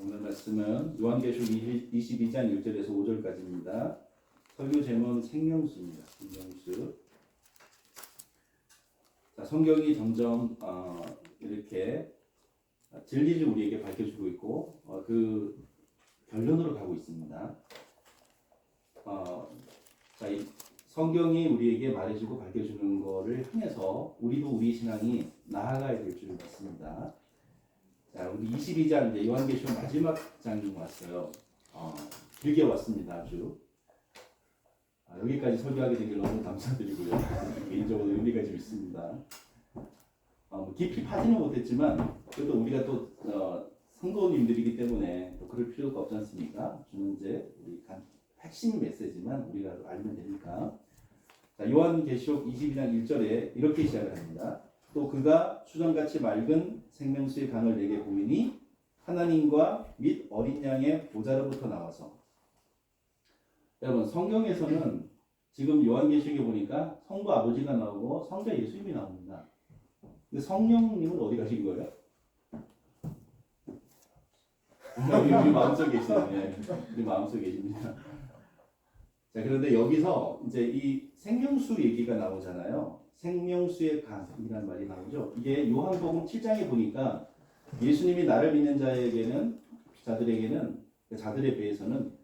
오늘 말씀은 요한계시록 22장 1절에서 5절까지입니다. 설교 제목은 생명수입니다. 생명수. 자, 성경이 점점 이렇게 진리를 우리에게 밝혀주고 있고 그 결론으로 가고 있습니다. 자, 이 성경이 우리에게 말해주고 밝혀주는 것을 향해서 우리도 우리 신앙이 나아가야 될 줄 믿습니다. 자, 우리 22장 이제 요한계시록 마지막 장이 왔어요. 길게 왔습니다. 아주 여기까지 설교하게 된 게 너무 감사드리고요. 개인적으로 의미가 좀 있습니다. 깊이 파지는 못했지만 그래도 우리가 또 성도님들이기 때문에 또 그럴 필요가 없지 않습니까? 주는 이제 우리 핵심 메시지만 우리가 알면 되니까. 자, 요한계시록 22장 1절에 이렇게 시작을 합니다. 또 그가 수정같이 맑은 생명수의 강을 내게 보이니 하나님과 및 어린 양의 보좌로부터 나와서. 여러분, 성경에서는 지금 요한계시록에 보니까 성부 아버지가 나오고 성자 예수님이 나옵니다. 근데 성령님은 어디 가신 거예요? 우리 마음속에 계시네요. 네, 우리 마음속에 계십니다. 자, 그런데 여기서 이제 이 생명수 얘기가 나오잖아요. 생명수의 강이라는 말이 나오죠. 이게 요한복음 7장에 보니까 예수님이 나를 믿는 자들에 대해서는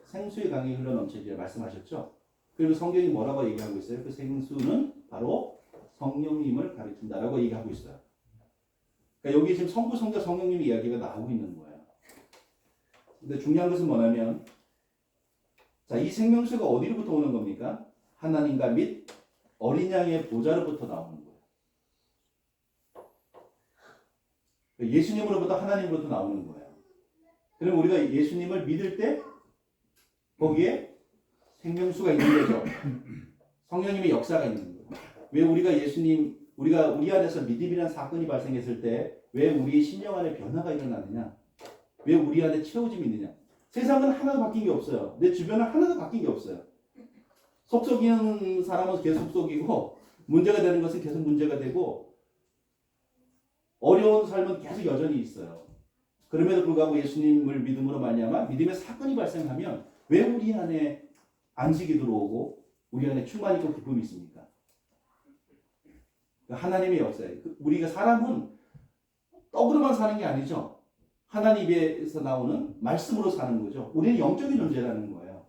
생수의 강이 흘러넘치리라 말씀하셨죠. 그리고 성경이 뭐라고 얘기하고 있어요? 그 생수는 바로 성령님을 가리킨다라고 얘기하고 있어요. 그러니까 여기 지금 성부, 성자, 성령님 이야기가 나오고 있는 거예요. 근데 중요한 것은 뭐냐면, 자, 이 생명수가 어디로부터 오는 겁니까? 하나님과 및 어린 양의 보좌로부터 나오는 거예요. 예수님으로부터 하나님으로부터 나오는 거예요. 그럼 우리가 예수님을 믿을 때 거기에 생명수가 있는 거죠. 성령님의 역사가 있는 거예요. 왜 우리가 우리 안에서 믿음이라는 사건이 발생했을 때 왜 우리의 심령 안에 변화가 일어나느냐? 왜 우리 안에 채워짐이 있느냐? 세상은 하나도 바뀐 게 없어요. 내 주변은 하나도 바뀐 게 없어요. 속 속이는 사람은 계속 속이고 문제가 되는 것은 계속 문제가 되고 어려운 삶은 계속 여전히 있어요. 그럼에도 불구하고 예수님을 믿음으로 말미암아 믿음의 사건이 발생하면 왜 우리 안에 안식이 들어오고 우리 안에 충만이 있고 기쁨이 있습니까? 하나님의 역사예요. 우리가 사람은 떡으로만 사는 게 아니죠. 하나님에서 나오는 말씀으로 사는 거죠. 우리는 영적인 존재라는 거예요.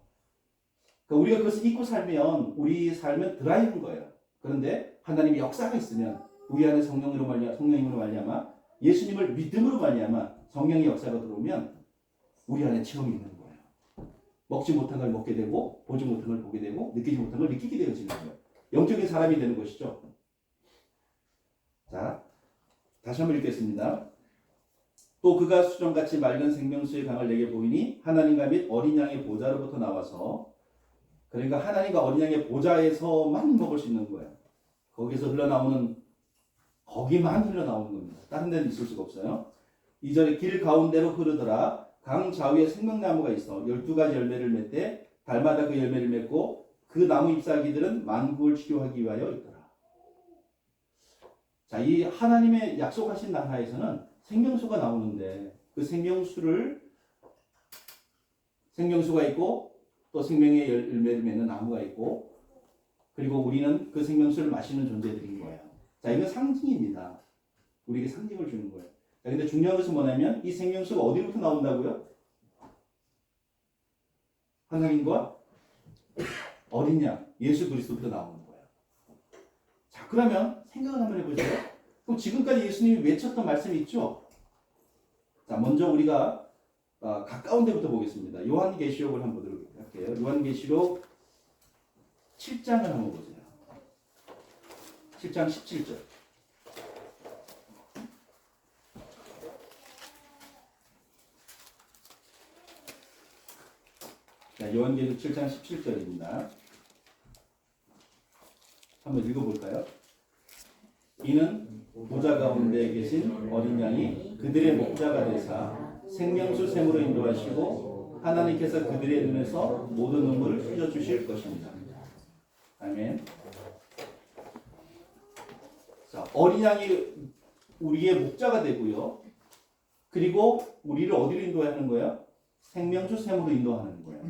그러니까 우리가 그것을 잊고 살면 우리 삶은 드라이브인 거예요. 그런데 하나님의 역사가 있으면 우리 안에 성령으로 말미암아 예수님을 믿음으로 말미암아 성령의 역사가 들어오면 우리 안에 체험이 있는 거예요. 먹지 못한 걸 먹게 되고 보지 못한 걸 보게 되고 느끼지 못한 걸 느끼게 되어지는 거예요. 영적인 사람이 되는 것이죠. 자, 다시 한번 읽겠습니다. 또 그가 수정같이 맑은 생명수의 강을 내게 보이니 하나님과 및 어린 양의 보좌로부터 나와서, 그러니까 하나님과 어린 양의 보좌에서만 먹을 수 있는 거예요. 거기만 흘러나오는 겁니다. 다른 데는 있을 수가 없어요. 2절에 길 가운데로 흐르더라. 강 좌우에 생명나무가 있어 12가지 열매를 맺되 달마다 그 열매를 맺고 그 나무 잎사귀들은 만국을 치료하기 위하여 있더라. 자, 이 하나님의 약속하신 나라에서는 생명수가 나오는데 그 생명수가 있고 또 생명의 열매를 맺는 나무가 있고 그리고 우리는 그 생명수를 마시는 존재들인 거예요. 자, 이건 상징입니다. 우리에게 상징을 주는 거예요. 자, 근데 중요한 것은 뭐냐면 이 생명수가 어디로부터 나온다고요? 하나님과 어린 양 예수 그리스도부터 나오는 거예요. 자, 그러면 생각을 한번 해보세요. 그럼 지금까지 예수님이 외쳤던 말씀이 있죠? 자, 먼저 우리가 가까운 데부터 보겠습니다. 요한계시록을 한번 보도록 할게요. 요한계시록 7장을 한번 보세요. 7장 17절. 자, 요한계시록 7장 17절입니다. 한번 읽어볼까요? 이는 보좌 가운데 계신 어린 양이 그들의 목자가 되사 생명수 샘으로 인도하시고 하나님께서 그들의 눈에서 모든 눈물을 씻어주실 것입니다. 아멘. 자, 어린 양이 우리의 목자가 되고요. 그리고 우리를 어디로 인도하는 거예요? 생명수 샘으로 인도하는 거예요.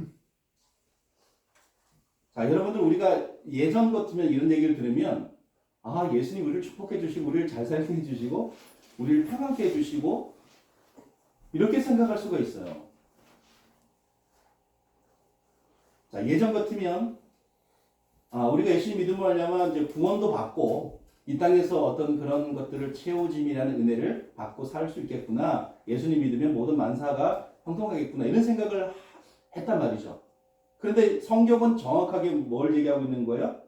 자, 여러분들 우리가 예전 같으면 이런 얘기를 들으면 아, 예수님 우리를 축복해 주시고 우리를 잘 살게 해 주시고 우리를 평안케 해 주시고 이렇게 생각할 수가 있어요. 자, 예전 같으면 우리가 예수님 믿음을 하려면 이제 구원도 받고 이 땅에서 어떤 그런 것들을 채워짐이라는 은혜를 받고 살 수 있겠구나. 예수님 믿으면 모든 만사가 형통하겠구나. 이런 생각을 했단 말이죠. 그런데 성경은 정확하게 뭘 얘기하고 있는 거예요?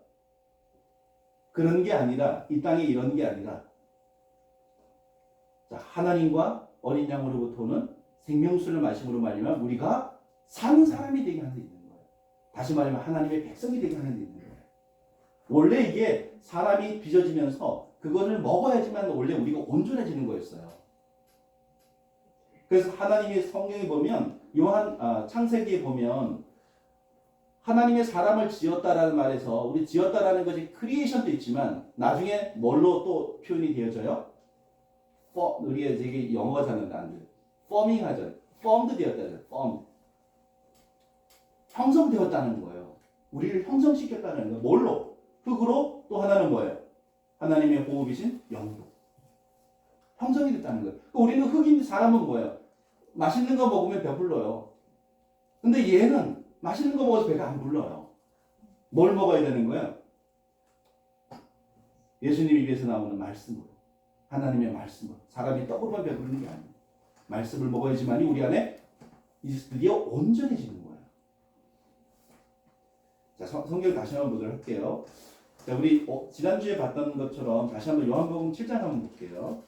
그런 게 아니라, 이 땅에 이런 게 아니라, 자, 하나님과 어린 양으로부터 오는 생명수를 마심으로 말미암아 우리가 산 사람이 되게 하는 데 있는 거예요. 다시 말하면 하나님의 백성이 되게 하는 데 있는 거예요. 원래 이게 사람이 빚어지면서 그거를 먹어야지만 원래 우리가 온전해지는 거였어요. 그래서 하나님의 성경에 보면 창세기에 보면 하나님의 사람을 지었다라는 말에서 우리 지었다라는 것이 크리에이션도 있지만 나중에 뭘로 또 표현이 되어져요? 우리가 되게 영어가 잘 나는데 펌밍 하죠. 펌드 되었다는 펌. 형성되었다는 거예요. 우리를 형성시켰다는 거예요. 뭘로? 흙으로. 또 하나는 뭐예요? 하나님의 호흡이신 영으로 형성이 됐다는 거예요. 우리는 흙인데 사람은 뭐예요? 맛있는 거 먹으면 배불러요. 근데 얘는 맛있는 거 먹어서 배가 안 불러요. 뭘 먹어야 되는 거예요? 예수님 입에서 나오는 말씀으로. 하나님의 말씀으로. 사람이 떡으로만 배부르는 게 아니에요. 말씀을 먹어야지만이 우리 안에 이제 드디어 온전해지는 거예요. 자, 성경 다시 한번 보도록 할게요. 자, 우리 지난주에 봤던 것처럼 다시 한번 요한복음 7장 한번 볼게요.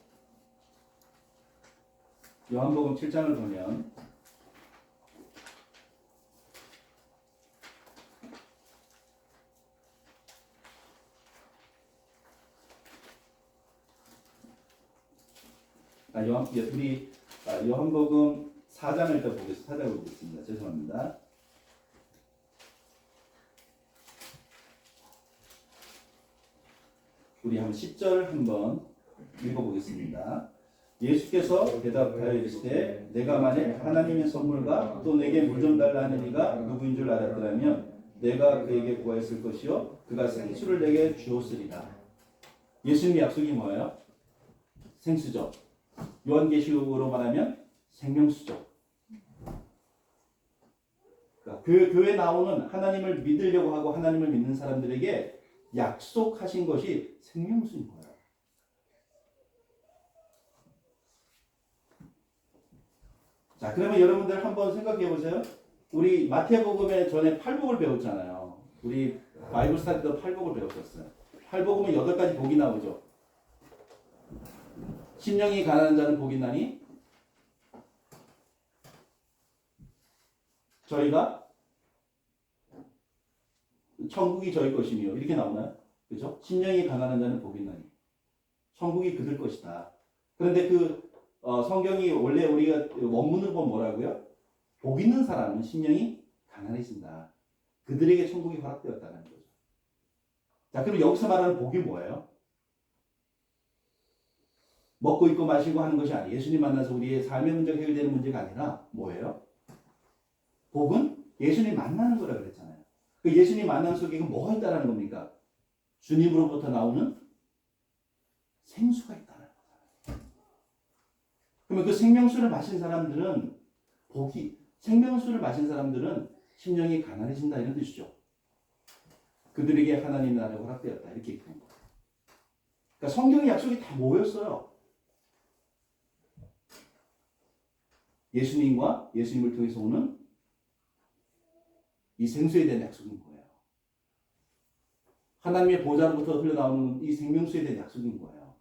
요한복음 7장을 보면 우리 요한복음 4장을 일단 찾아보겠습니다. 죄송합니다. 우리 한번 10절 한번 읽어보겠습니다. 예수께서 대답하여 이르시되 내가 만일 하나님의 선물과 또 내게 물 좀 달라 하는 이가 누구인 줄 알았더라면 내가 그에게 구하였을 것이요 그가 생수를 내게 주었으리라. 예수님의 약속이 뭐예요? 생수죠. 요한계시록으로 말하면 생명수죠. 그러니까 교회에 나오는 하나님을 믿으려고 하고 하나님을 믿는 사람들에게 약속하신 것이 생명수인 거예요. 자, 그러면 여러분들 한번 생각해 보세요. 우리 마태복음에 전에 팔복을 배웠잖아요. 우리 바이블 스타디 때도 팔복을 배웠었어요. 팔복음은 8가지 복이 나오죠. 심령이 가난한 자는 복이 나니 저희가 천국이 저희 것이며 이렇게 나오나요? 그죠? 심령이 가난한 자는 복이 나니 천국이 그들 것이다. 그런데 성경이 원래 우리가 원문을 보면 뭐라고요? 복 있는 사람은 심령이 가난해진다. 그들에게 천국이 허락되었다는 거죠. 자, 그럼 여기서 말하는 복이 뭐예요? 먹고 입고 마시고 하는 것이 아니에요. 예수님 만나서 우리의 삶의 문제가 해결되는 문제가 아니라 뭐예요? 복은 예수님 만나는 거라 그랬잖아요. 그 예수님 만남 속에 뭐가 있다는 겁니까? 주님으로부터 나오는 생수가 있다는 거잖아요. 그러면 그 생명수를 마신 사람들은 생명수를 마신 사람들은 심령이 가난해진다 이런 뜻이죠. 그들에게 하나님 나라가 허락되었다 이렇게 얘기하는 거예요. 그러니까 성경의 약속이 다 모였어요. 예수님과 예수님을 통해서 오는 이 생수에 대한 약속인 거예요. 하나님의 보좌로부터 흘러나오는 이 생명수에 대한 약속인 거예요.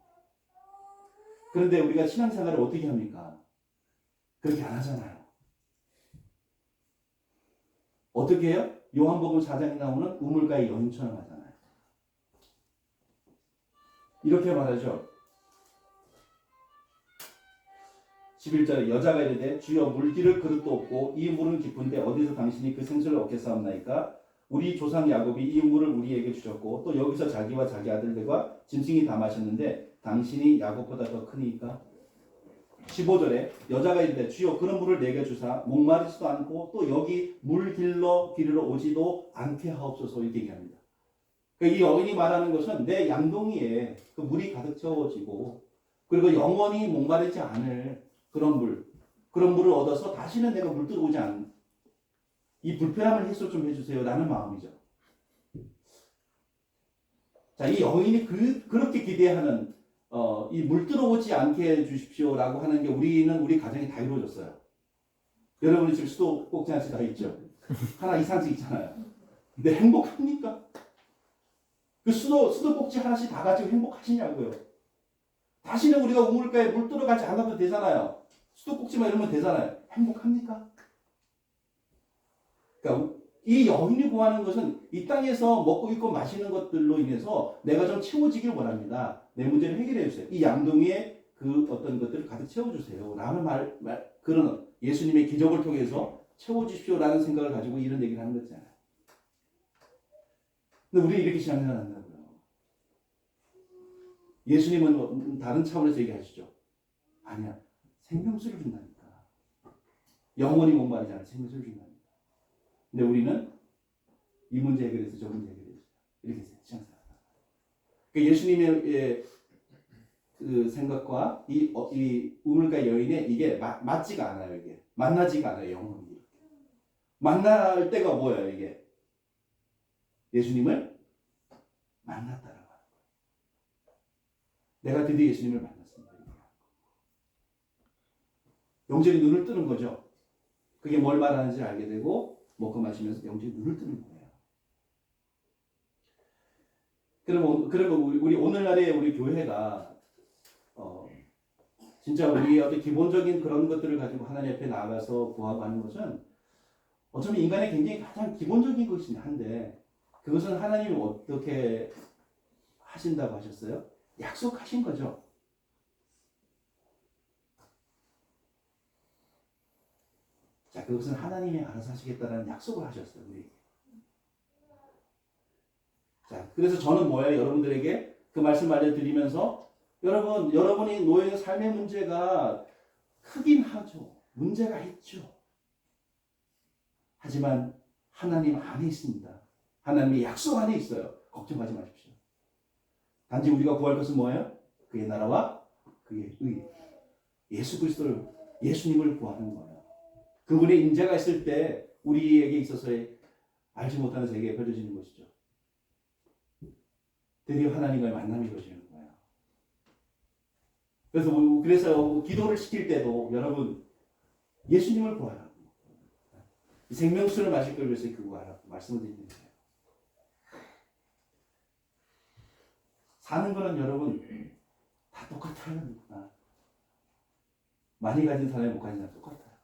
그런데 우리가 신앙생활을 어떻게 합니까? 그렇게 안 하잖아요. 어떻게 해요? 요한복음 4장에 나오는 우물가의 여인처럼 하잖아요. 이렇게 말하죠. 11절에 여자가 이르되 주여 물기를 그릇도 없고 이 물은 깊은데 어디서 당신이 그 생수를 얻겠사옵나이까? 우리 조상 야곱이 이 물을 우리에게 주셨고 또 여기서 자기와 자기 아들들과 짐승이 다 마셨는데 당신이 야곱보다 더 크니까? 15절에 여자가 이르되 주여 그런 물을 내게 주사 목마르지도 않고 또 여기 물 기르러 오지도 않게 하옵소서 이렇게 얘기합니다. 그러니까 이 여인이 말하는 것은 내 양동이에 그 물이 가득 채워지고 그리고 영원히 목마르지 않을 그런 물을 얻어서 다시는 내가 물 들어오지 않는 이 불편함을 해소 좀 해주세요 라는 마음이죠. 자, 이 여인이 그렇게 기대하는 이 물 들어오지 않게 해주십시오라고 하는 게 우리 가정이 다 이루어졌어요. 여러분이 지금 수도 꼭지 하나씩 다 있죠. 하나 이상씩 있잖아요. 근데 행복합니까? 그 수도 꼭지 하나씩 다 가지고 행복하시냐고요. 다시는 우리가 우물가에 물 들어가지 않아도 되잖아요. 수도 꼭지만 이러면 되잖아요. 행복합니까? 그러니까 이 여인이 구하는 것은 이 땅에서 먹고 입고 마시는 것들로 인해서 내가 좀 채워지길 원합니다. 내 문제를 해결해 주세요. 이 양동이에 그 어떤 것들을 가득 채워주세요. 라는 그런 예수님의 기적을 통해서 채워주십시오라는 생각을 가지고 이런 얘기를 하는 거잖아요. 근데 우리는 이렇게 신앙생활 한다고요. 예수님은 다른 차원에서 얘기하시죠. 아니야. 생명수를 준다니까. 영원히 못 말이지 않아. 생명수를 준다니까. 근데 우리는 이 문제 해결해서 저 문제 해결해서 이렇게 신앙생활. 그러니까 예수님의 그 생각과 이 우물가 여인의 이게 맞지가 않아요. 이게 만나지가 않아요. 영혼이 만날 때가 뭐예요? 이게 예수님을 만났다라고 하는 거예요. 내가 드디어 예수님을 만났습니다. 영적인 눈을 뜨는 거죠. 그게 뭘 말하는지 알게 되고 먹고 마시면서 영적인 눈을 뜨는 거예요. 그러면 우리 오늘날의 우리 교회가 진짜 우리의 어떤 기본적인 그런 것들을 가지고 하나님 앞에 나아가서 구하고 하는 것은 어쩌면 인간의 굉장히 가장 기본적인 것이긴 한데 그것은 하나님이 어떻게 하신다고 하셨어요? 약속하신 거죠. 자, 그것은 하나님이 알아서 하시겠다는 약속을 하셨어요. 우리. 자, 그래서 저는 여러분들에게 그 말씀 알려드리면서 여러분이 놓여 있는 삶의 문제가 크긴 하죠. 문제가 있죠. 하지만 하나님 안에 있습니다. 하나님의 약속 안에 있어요. 걱정하지 마십시오. 단지 우리가 구할 것은 뭐예요? 그의 나라와 그의 의. 예수 그리스도를, 예수님을 구하는 거예요. 그분의 임재가 있을 때 우리에게 있어서의 알지 못하는 세계에 펼쳐지는 것이죠. 드디어 하나님과의 만남이 이루어지는 거예요. 그래서 기도를 시킬 때도 여러분 예수님을 구하라고. 생명수를 마실 걸 위해서 그거 구하라고 말씀을 드리는 거예요. 사는 거는 여러분 다 똑같아요. 많이 가진 사람이 못 가진 사람 똑같아요.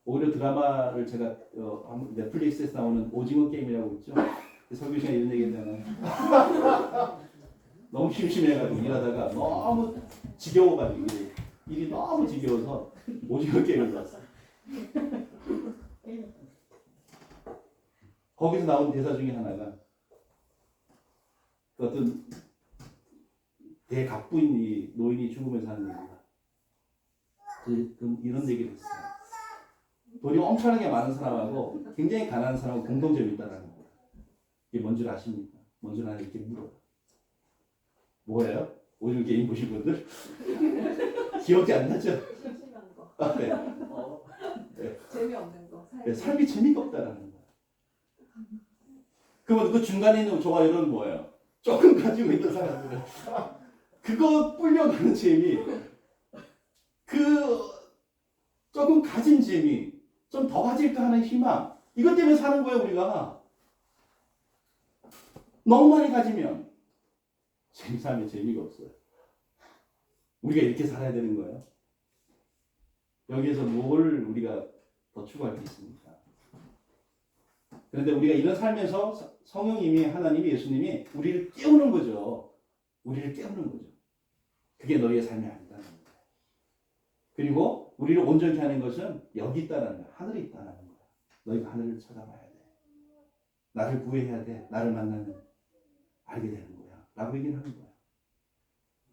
오히려 드라마를 제가 넷플릭스에서 나오는 오징어 게임이라고 있죠. 설교 시간에 이런 얘기 했잖아요. 너무 심심해가지고 일하다가 너무 지겨워가지고 일이 너무 지겨워서 오징어 게임을 봤어요. 거기서 나온 대사 중에 하나가 그 어떤 대각부인 노인이 죽으면서 하는 얘기가 이런 얘기를 했어요. 돈이 엄청나게 많은 사람하고 굉장히 가난한 사람하고 공통점이 있다는 거예요. 이게 뭔 줄 아십니까? 뭔 줄 아는 이렇게 물어요. 뭐예요? 오늘 게임 보신 분들? 기억이 안 나죠? 심심한 거. 아, 네. 네. 재미없는 거. 네, 삶이 재미가 없다라는 거예요. 그러면 그 중간에 있는 저와 이런 뭐예요? 조금 가지고 있는 사람들은 그거 불려가는 재미, 그 조금 가진 재미, 좀 더 가질까 하는 희망, 이것 때문에 사는 거예요. 우리가 너무 많이 가지면 삶에 재미가 없어요. 우리가 이렇게 살아야 되는 거예요. 여기에서 뭘 우리가 더 추구할 게 있습니까? 그런데 우리가 이런 삶에서 성령님이, 하나님이, 예수님이 우리를 깨우는 거죠. 우리를 깨우는 거죠. 그게 너희의 삶이 아니다는 거예요. 그리고 우리를 온전히 하는 것은 여기 있다는 거야. 하늘에 있다는 거야. 너희가 하늘을 찾아봐야 돼. 나를 구해야 돼. 나를 만나면 알게 되는 거야. 라고 얘기를 하는 거야.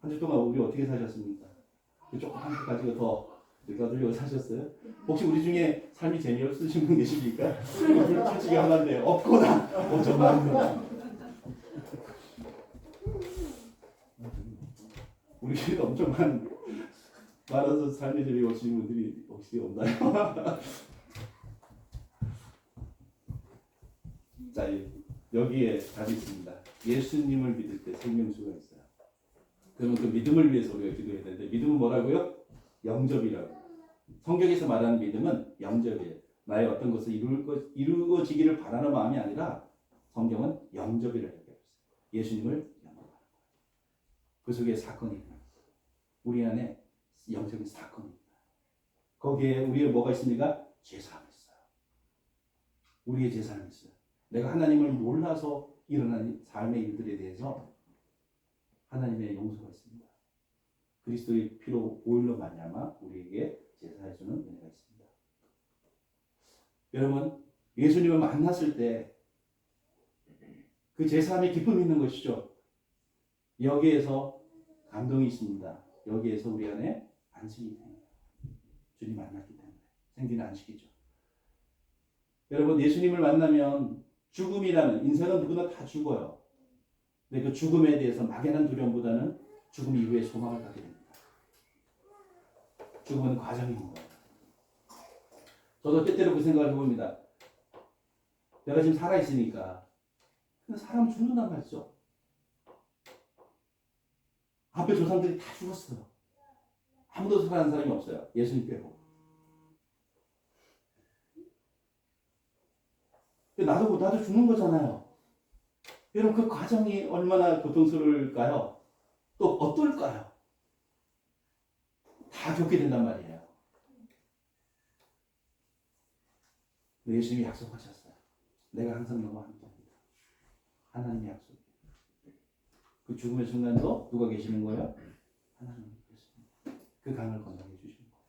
한 주 동안 우리 어떻게 사셨습니까? 조그만 거 가지고 더 이렇게 얻으려고 사셨어요? 혹시 우리 중에 삶이 재미없으신 분 계십니까? 이거 솔직히 하는데 없거나 엄청 많은 우리 교회도 엄청 많아서 삶이 재미없으신 분들이 혹시 없나요? 자, 여기에 답이 있습니다. 예수님을 믿을 때 생명수가 있어요. 그러면 그 믿음을 위해서 우리가 기도해야 되는데 믿음은 뭐라고요? 영접이라고. 성경에서 말하는 믿음은 영접이에요. 나의 어떤 것을 이루어지기를 바라는 마음이 아니라 성경은 영접이라고 얘기하고 있어요. 예수님을 영접하는 거예요. 그 속에 사건이 있어요. 우리 안에 영적인 사건이 있어요. 거기에 우리의 뭐가 있습니까? 제사함이 있어요. 우리의 제사함이 있어요. 내가 하나님을 몰라서 일어난 삶의 일들에 대해서 하나님의 용서가 있습니다. 그리스도의 피로 보일로 말미암아 우리에게 제사해주는 은혜가 있습니다. 여러분, 예수님을 만났을 때 그 제사함에 기쁨이 있는 것이죠. 여기에서 감동이 있습니다. 여기에서 우리 안에 안식이 됩니다. 주님 만났기 때문에 생기는 안식이죠. 여러분, 예수님을 만나면 죽음이라는, 인생은 누구나 다 죽어요. 근데 그 죽음에 대해서 막연한 두려움보다는 죽음 이후에 소망을 갖게 됩니다. 죽음은 과정인 거예요. 저도 때때로 그 생각을 해봅니다. 내가 지금 살아있으니까 사람 죽는단 말이죠. 앞에 조상들이 다 죽었어요. 아무도 살아난 사람이 없어요. 예수님 빼고. 나도 죽는 거잖아요. 여러분, 그 과정이 얼마나 고통스러울까요? 또 어떨까요? 다 겪게 된단 말이에요. 예수님이 약속하셨어요. 내가 항상 너와 함께합니다. 하나님의 약속. 그 죽음의 순간도 누가 계시는 거예요? 하나님이 계십니다. 그 강을 건너게 해주시는 거예요.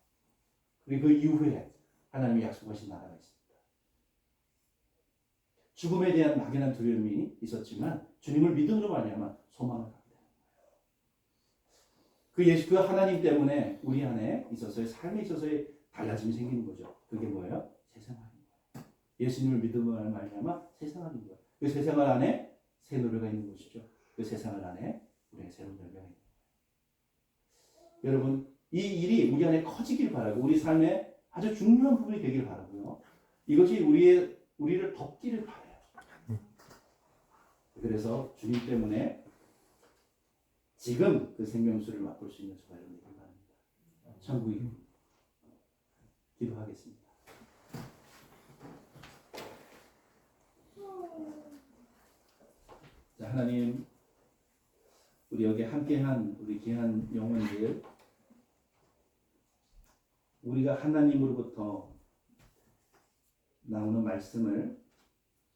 그리고 그 이후에 하나님이 약속하신 나라가 있습니다. 죽음에 대한 막연한 두려움이 있었지만 주님을 믿음으로 말미암아 소망을 갖게 되는 거예요. 그 하나님 때문에 우리 안에 있어서의 삶에 있어서의 달라짐이 생기는 거죠. 그게 뭐예요? 새 생활인 거예요. 예수님을 믿음으로 말미암아 새 생활인 거예요. 그 새 생활 안에 새 노래가 있는 것이죠. 그 새 생활 안에 우리의 새로운 열매가 있는 거예요. 여러분, 이 일이 우리 안에 커지길 바라고 우리 삶에 아주 중요한 부분이 되길 바라고요. 이것이 우리를 덮기를 바라요. 그래서 주님 때문에 지금 그 생명수를 맛볼 수 있는 저와 여러분이 되길 바랍니다. 천국이 기도하겠습니다. 자, 하나님, 우리 여기 함께한 우리 귀한 영혼들, 우리가 하나님으로부터 나오는 말씀을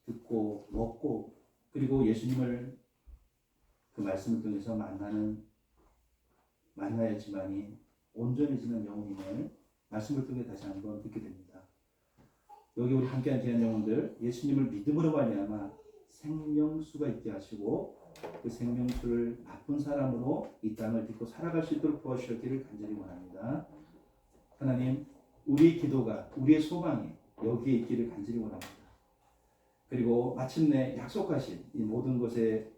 듣고 먹고 그리고 예수님을 그 말씀을 통해서 만나야지만이 온전해지는 영혼임을 말씀을 통해 다시 한번 듣게 됩니다. 여기 우리 함께한 귀한 영혼들, 예수님을 믿음으로 말미암아 생명수가 있게 하시고 그 생명수를 나쁜 사람으로 이 땅을 딛고 살아갈 수 있도록 도와주셨기를 간절히 원합니다. 하나님, 우리의 기도가, 우리의 소망이 여기에 있기를 간절히 원합니다. 그리고 마침내 약속하신 이 모든 것의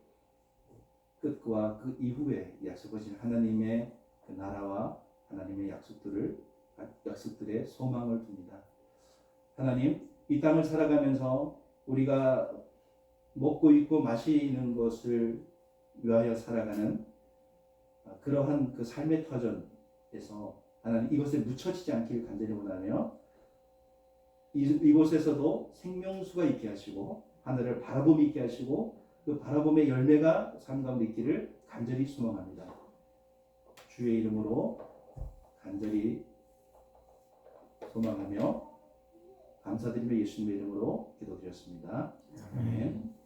끝과 그 이후에 약속하신 하나님의 그 나라와 하나님의 약속들의 소망을 둡니다. 하나님, 이 땅을 살아가면서 우리가 먹고 입고 마시는 것을 위하여 살아가는 그러한 그 삶의 터전에서 하나님 이것에 묻혀지지 않기를 간절히 원하며 이곳에서도 생명수가 있게 하시고 하늘을 바라봄이 있게 하시고 그 바라봄의 열매가 삶 가운데 있기를 간절히 소망합니다. 주의 이름으로 간절히 소망하며 감사드리며 예수님의 이름으로 기도드렸습니다. 아멘.